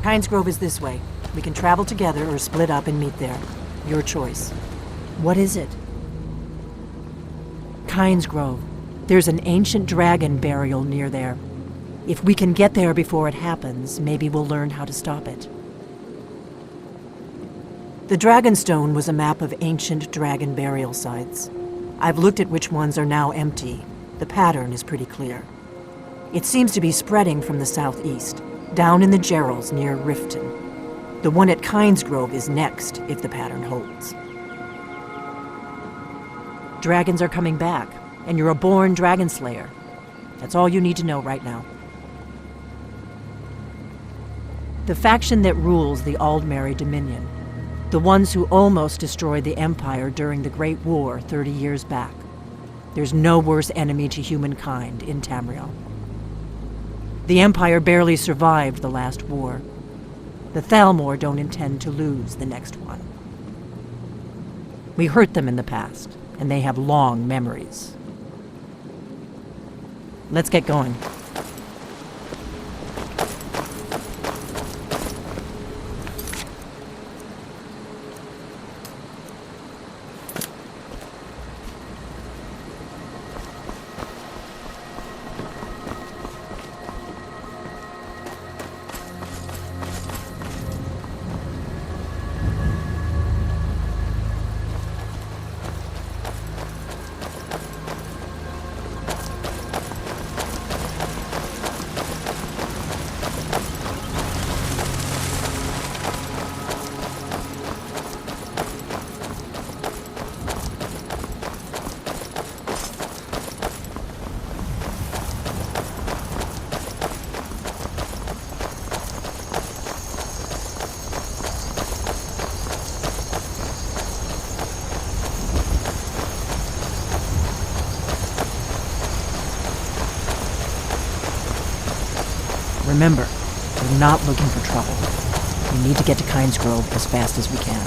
Pines Grove is this way. We can travel together or split up and meet there. Your choice. What is it? Pines Grove. There's an ancient dragon burial near there. If we can get there before it happens, maybe we'll learn how to stop it. The Dragonstone was a map of ancient dragon burial sites. I've looked at which ones are now empty. The pattern is pretty clear. It seems to be spreading from the southeast, down in the Gerals near Riften. The one at Pines Grove is next, if the pattern holds. Dragons are coming back, and you're a born dragon slayer. That's all you need to know right now. The faction that rules the Aldmeri Dominion. The ones who almost destroyed the Empire during the Great War 30 years back. There's no worse enemy to humankind in Tamriel. The Empire barely survived the last war. The Thalmor don't intend to lose the next one. We hurt them in the past, and they have long memories. Let's get going. Remember, we're not looking for trouble. We need to get to Pines Grove as fast as we can.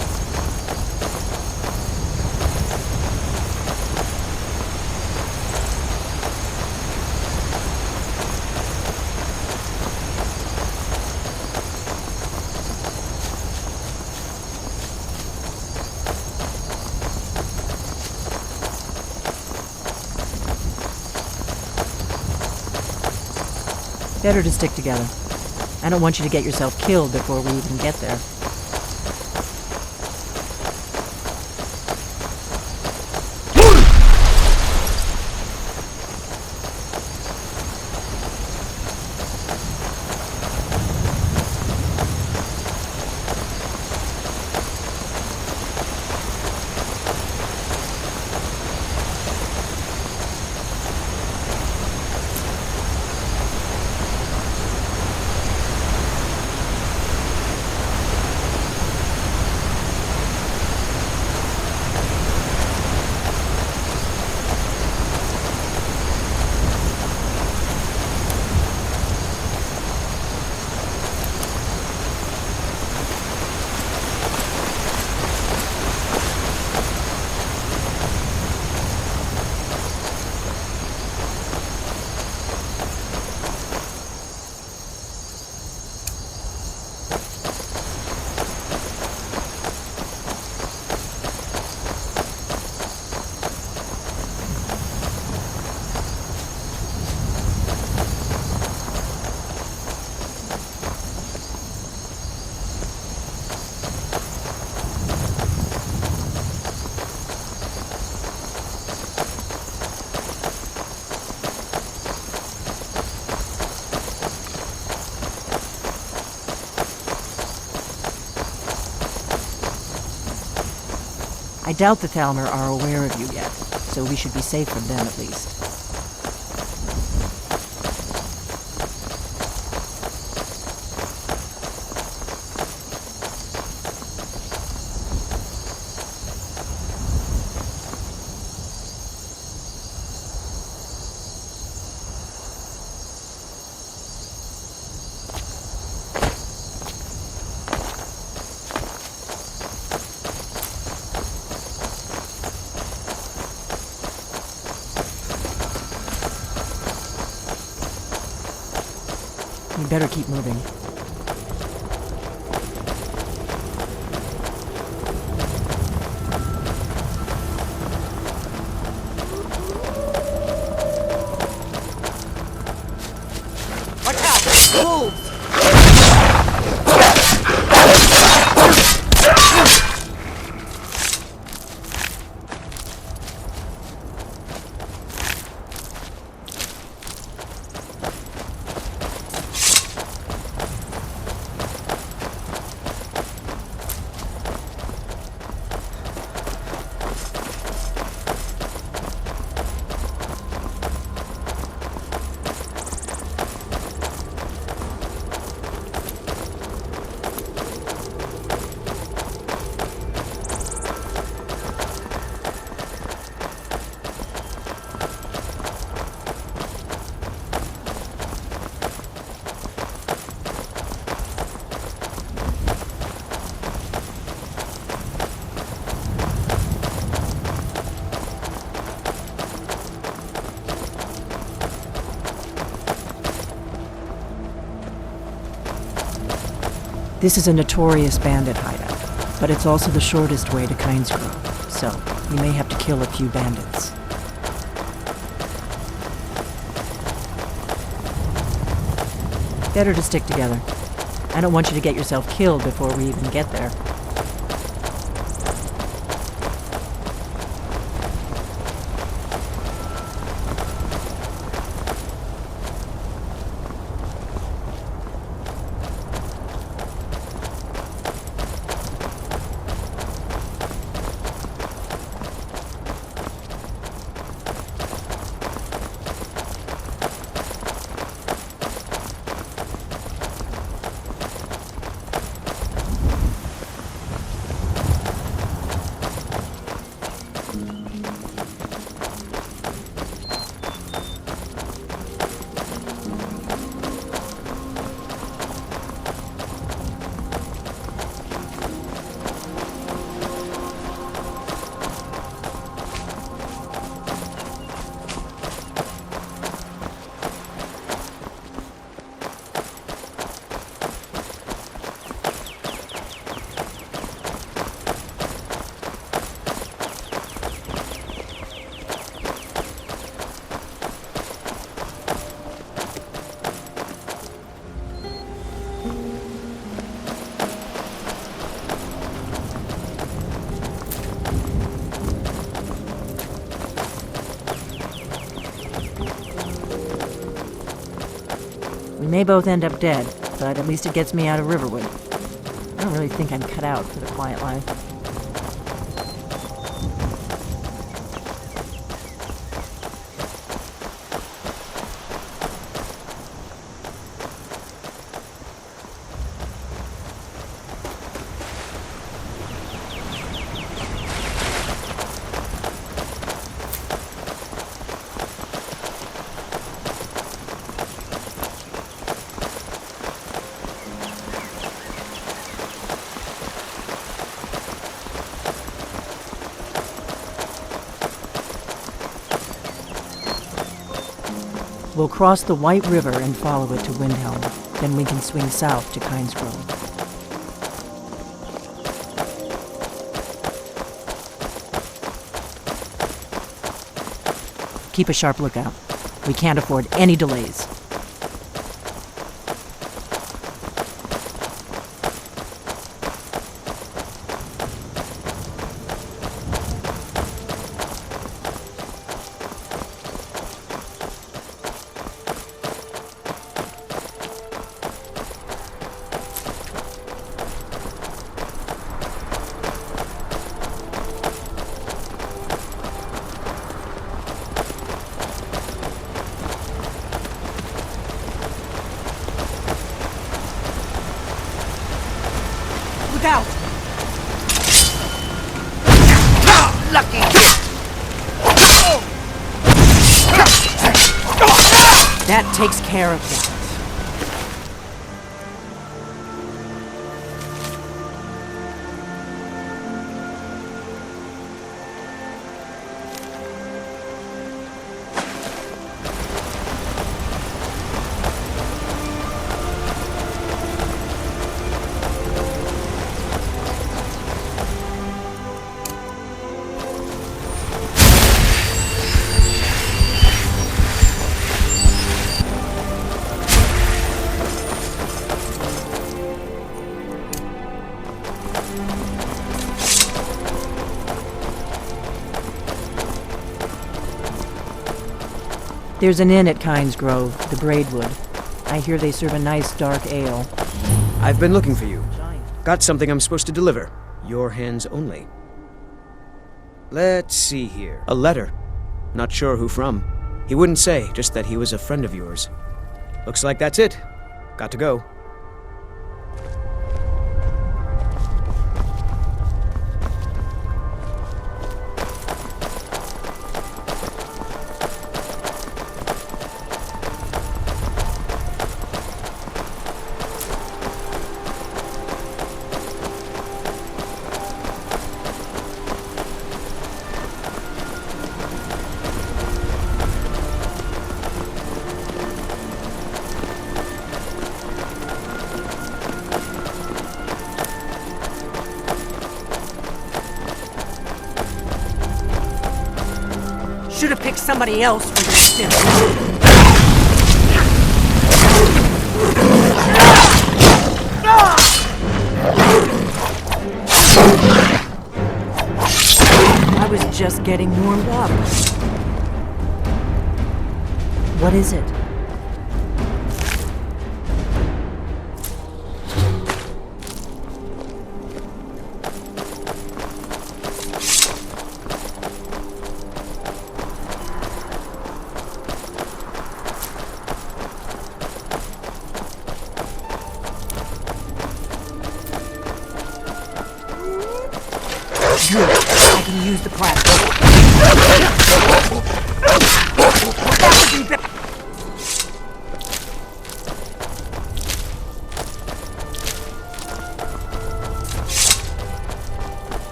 Better to stick together. I don't want you to get yourself killed before we even get there. I doubt the Thalmor are aware of you yet, so we should be safe from them at least. We better keep moving. Wolves! This is a notorious bandit hideout, but it's also the shortest way to Kynes Grove, so you may have to kill a few bandits. Better to stick together. I don't want you to get yourself killed before we even get there. We may both end up dead, but at least it gets me out of Riverwood. I don't really think I'm cut out for the quiet life. We'll cross the White River and follow it to Windhelm. Then we can swing south to Kynes Grove. Keep a sharp lookout. We can't afford any delays. Out! Lucky! That takes care of it. There's an inn at Kynes Grove, the Braidwood. I hear they serve a nice dark ale. I've been looking for you. Got something I'm supposed to deliver. Your hands only. Let's see here. A letter. Not sure who from. He wouldn't say, just that he was a friend of yours. Looks like that's it. Got to go. Should have picked somebody else for this stint. I was just getting warmed up. What is it? I can use the platform.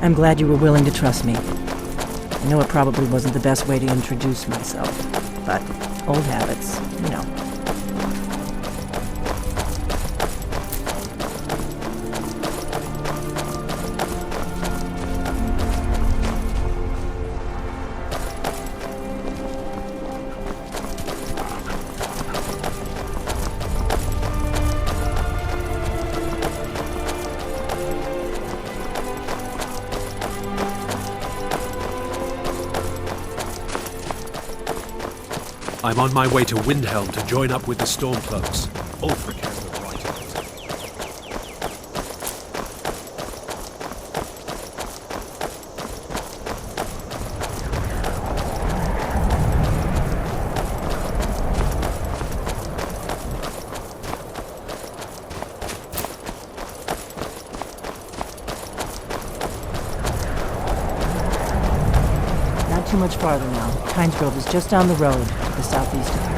I'm glad you were willing to trust me. I know it probably wasn't the best way to introduce myself, but old habits, you know. I'm on my way to Windhelm to join up with the Stormcloaks. Ulfric has the right of it. Not too much farther now. Kynes Grove is just down the road to the southeast of here.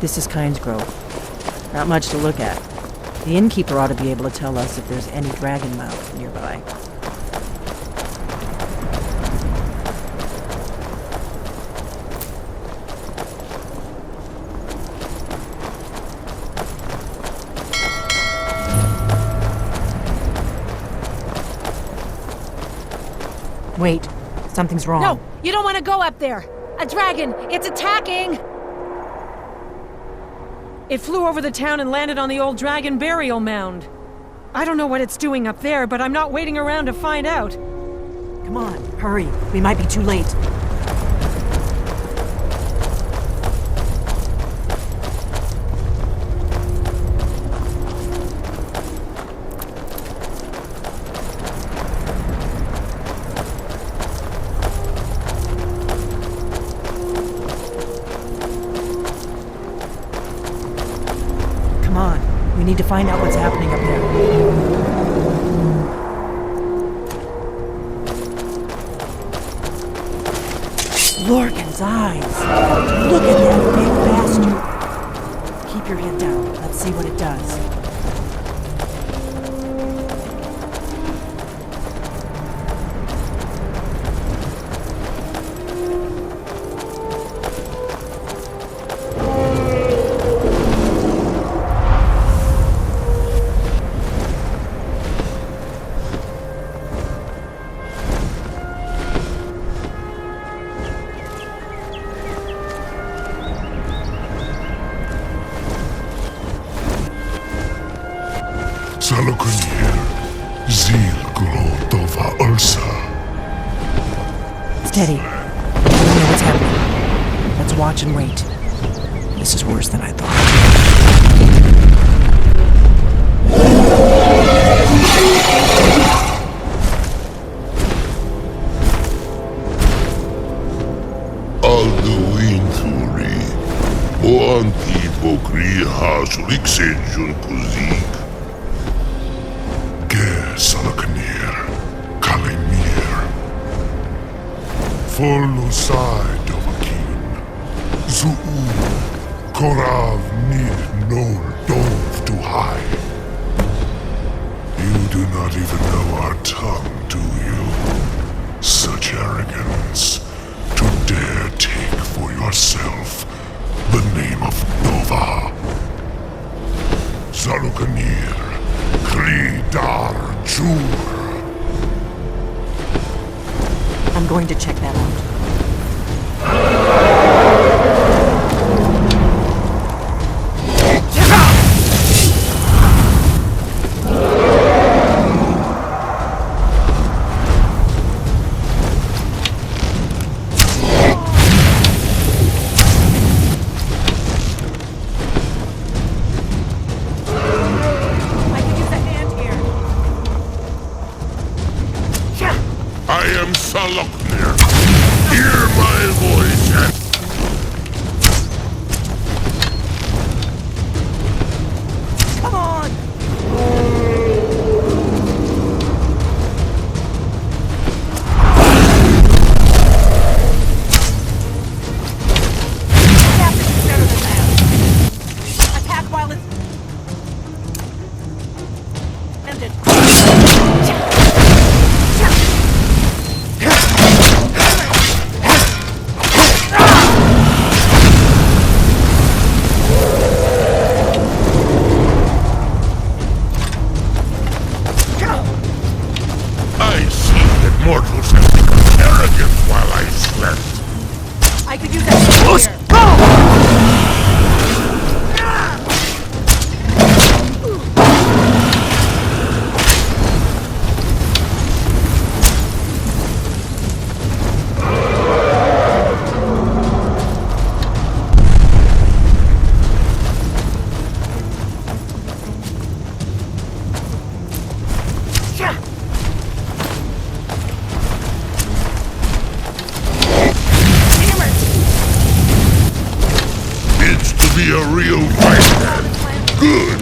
This is Kynes Grove. Not much to look at. The innkeeper ought to be able to tell us if there's any dragon mouth nearby. Wait, something's wrong. No, you don't want to go up there. A dragon, it's attacking! It flew over the town and landed on the old dragon burial mound. I don't know what it's doing up there, but I'm not waiting around to find out. Come on, hurry. We might be too late. find out what's happening up there. Lorcan's eyes! Look at that big bastard! Keep your head down. Let's see what it does. Steady. I don't know what's happening. Let's watch and wait. This is worse than I thought. Alduinturi, o antipokriha suliksenjun kuzik. Ge salakanir, kalimir. Folusai dovakin, zuu, korav nid nol dov to high. You do not even know our tongue, do you? Such arrogance. To dare take for yourself the name of Nova. Zalukanir, Kridar Jur. I'm going to check that out. I am Saloknir. Hear my voice and... Come on! Attack while it's ended. Mortals have become arrogant while I slept. I could use that here. Be a real fighter. Good.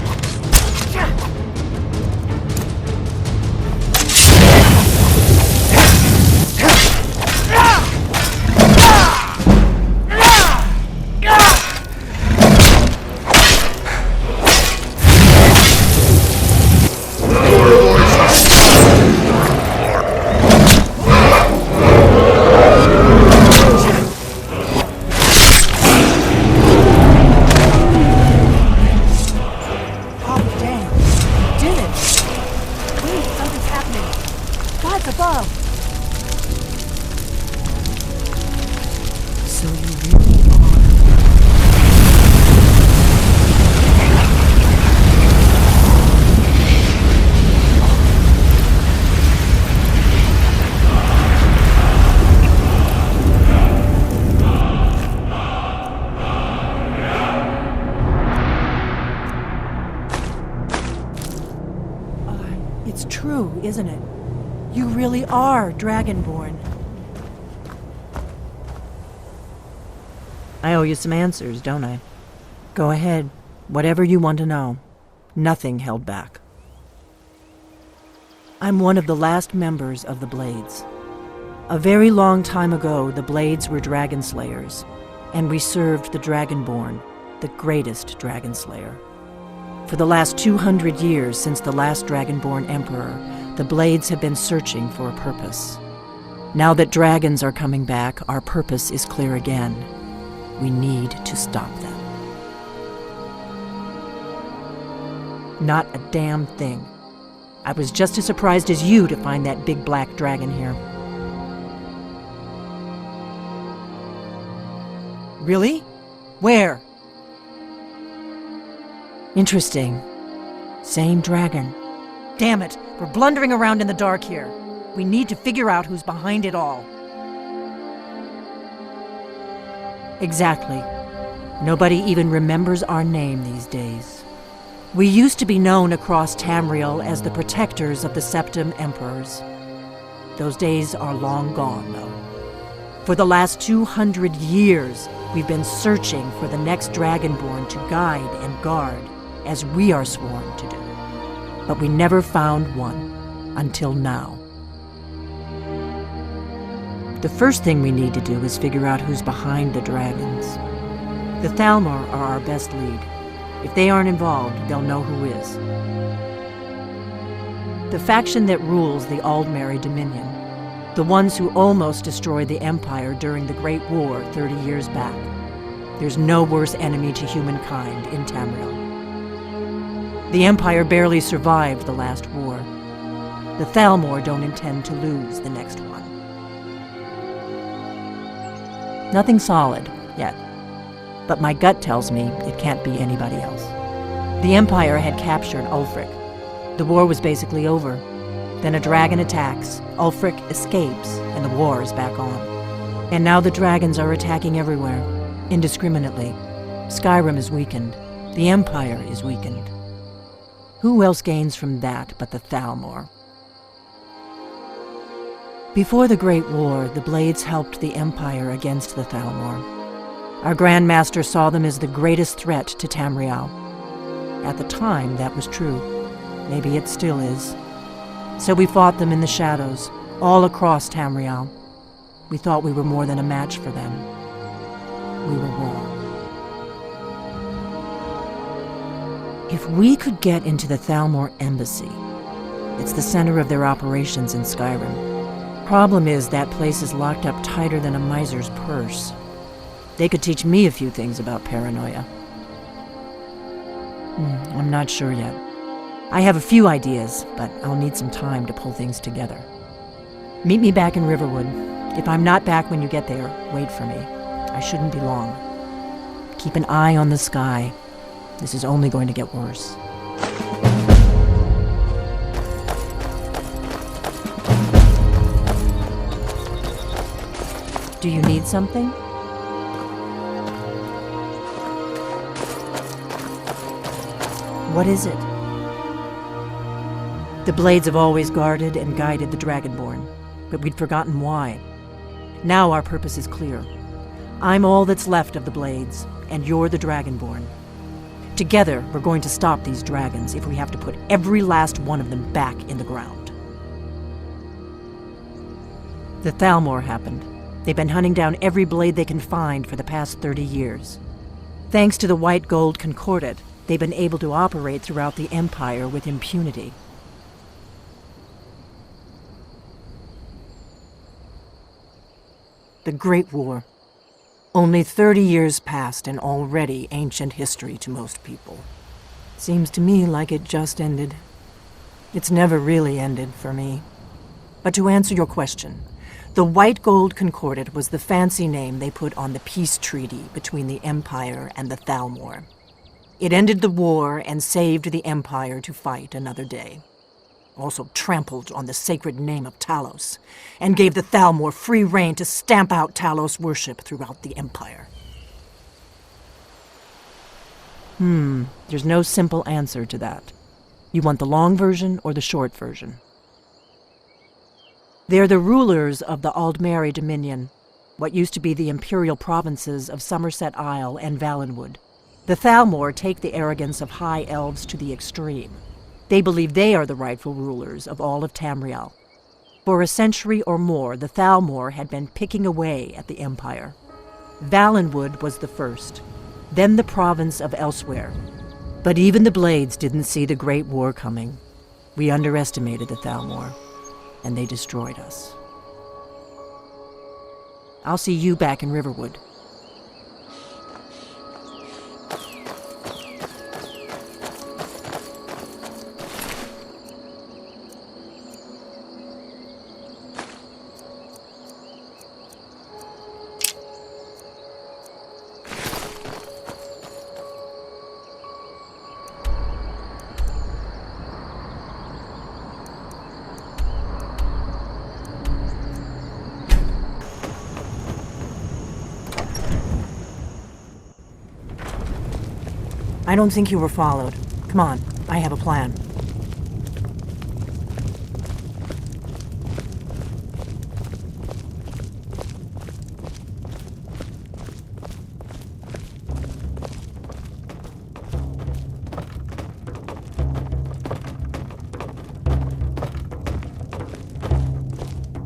Above. So you really are. It's true, isn't it? You really are Dragonborn. I owe you some answers, don't I? Go ahead. Whatever you want to know. Nothing held back. I'm one of the last members of the Blades. A very long time ago, the Blades were dragon slayers, and we served the Dragonborn, the greatest dragon slayer. For the last 200 years since the last Dragonborn Emperor, the Blades have been searching for a purpose. Now that dragons are coming back, our purpose is clear again. We need to stop them. Not a damn thing. I was just as surprised as you to find that big black dragon here. Really? Where? Interesting. Same dragon. Damn it, we're blundering around in the dark here. We need to figure out who's behind it all. Exactly. Nobody even remembers our name these days. We used to be known across Tamriel as the protectors of the Septim Emperors. Those days are long gone, though. For the last 200 years, we've been searching for the next Dragonborn to guide and guard, as we are sworn to do. But we never found one, until now. The first thing we need to do is figure out who's behind the dragons. The Thalmor are our best lead. If they aren't involved, they'll know who is. The faction that rules the Aldmeri Dominion. The ones who almost destroyed the Empire during the Great War 30 years back. There's no worse enemy to humankind in Tamriel. The Empire barely survived the last war. The Thalmor don't intend to lose the next one. Nothing solid, yet. But my gut tells me it can't be anybody else. The Empire had captured Ulfric. The war was basically over. Then a dragon attacks, Ulfric escapes, and the war is back on. And now the dragons are attacking everywhere, indiscriminately. Skyrim is weakened. The Empire is weakened. Who else gains from that but the Thalmor? Before the Great War, the Blades helped the Empire against the Thalmor. Our Grand Master saw them as the greatest threat to Tamriel. At the time, that was true. Maybe it still is. So we fought them in the shadows, all across Tamriel. We thought we were more than a match for them. We were wrong. If we could get into the Thalmor embassy, it's the center of their operations in Skyrim. Problem is, that place is locked up tighter than a miser's purse. They could teach me a few things about paranoia. I'm not sure yet. I have a few ideas, but I'll need some time to pull things together. Meet me back in Riverwood. If I'm not back when you get there, wait for me. I shouldn't be long. Keep an eye on the sky. This is only going to get worse. Do you need something? What is it? The Blades have always guarded and guided the Dragonborn, but we'd forgotten why. Now our purpose is clear. I'm all that's left of the Blades, and you're the Dragonborn. Together, we're going to stop these dragons if we have to put every last one of them back in the ground. The Thalmor happened. They've been hunting down every blade they can find for the past 30 years. Thanks to the White Gold Concordat, they've been able to operate throughout the Empire with impunity. The Great War. Only 30 years passed and already ancient history to most people. Seems to me like it just ended. It's never really ended for me. But to answer your question, the White Gold Concordat was the fancy name they put on the peace treaty between the Empire and the Thalmor. It ended the war and saved the Empire to fight another day. Also trampled on the sacred name of Talos, and gave the Thalmor free rein to stamp out Talos worship throughout the Empire. There's no simple answer to that. You want the long version or the short version? They're the rulers of the Aldmeri Dominion, what used to be the imperial provinces of Somerset Isle and Valenwood. The Thalmor take the arrogance of high elves to the extreme. They believe they are the rightful rulers of all of Tamriel. For a century or more, the Thalmor had been picking away at the Empire. Valenwood was the first, then the province of Elsewhere. But even the Blades didn't see the Great War coming. We underestimated the Thalmor, and they destroyed us. I'll see you back in Riverwood. I don't think you were followed. Come on, I have a plan.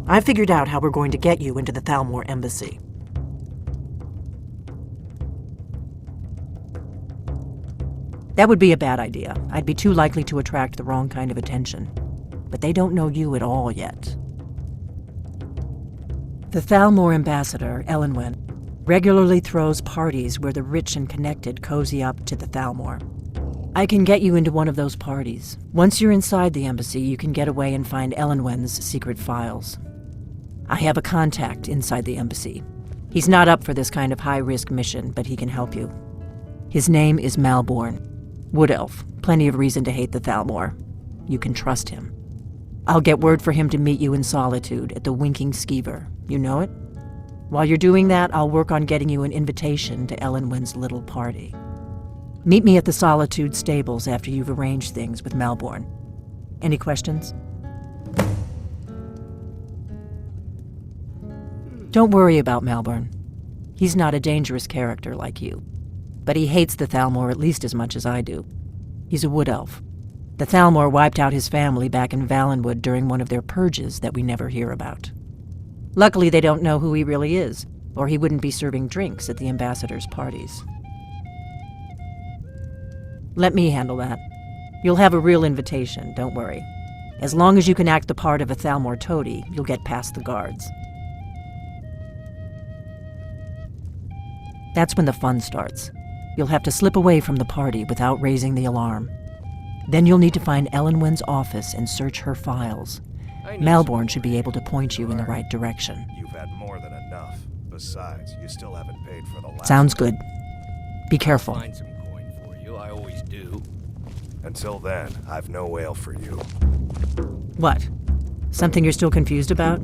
I figured out how we're going to get you into the Thalmor embassy. That would be a bad idea. I'd be too likely to attract the wrong kind of attention. But they don't know you at all yet. The Thalmor ambassador, Elenwen, regularly throws parties where the rich and connected cozy up to the Thalmor. I can get you into one of those parties. Once you're inside the embassy, you can get away and find Elenwen's secret files. I have a contact inside the embassy. He's not up for this kind of high-risk mission, but he can help you. His name is Malborn. Wood Elf. Plenty of reason to hate the Thalmor. You can trust him. I'll get word for him to meet you in Solitude at the Winking Skeever. You know it? While you're doing that, I'll work on getting you an invitation to Elenwen's little party. Meet me at the Solitude stables after you've arranged things with Malborn. Any questions? Don't worry about Malborn. He's not a dangerous character like you. But he hates the Thalmor at least as much as I do. He's a wood elf. The Thalmor wiped out his family back in Valenwood during one of their purges that we never hear about. Luckily, they don't know who he really is, or he wouldn't be serving drinks at the ambassador's parties. Let me handle that. You'll have a real invitation, don't worry. As long as you can act the part of a Thalmor toady, you'll get past the guards. That's when the fun starts. You'll have to slip away from the party without raising the alarm. Then you'll need to find Elenwen's office and search her files. Malborn should be able to point you in the right direction. You've had more than enough. Besides, you still haven't paid for the last... Sounds good. Be careful. I'll find some coin for you, I always do. Until then, I've no ale for you. What? Something you're still confused about?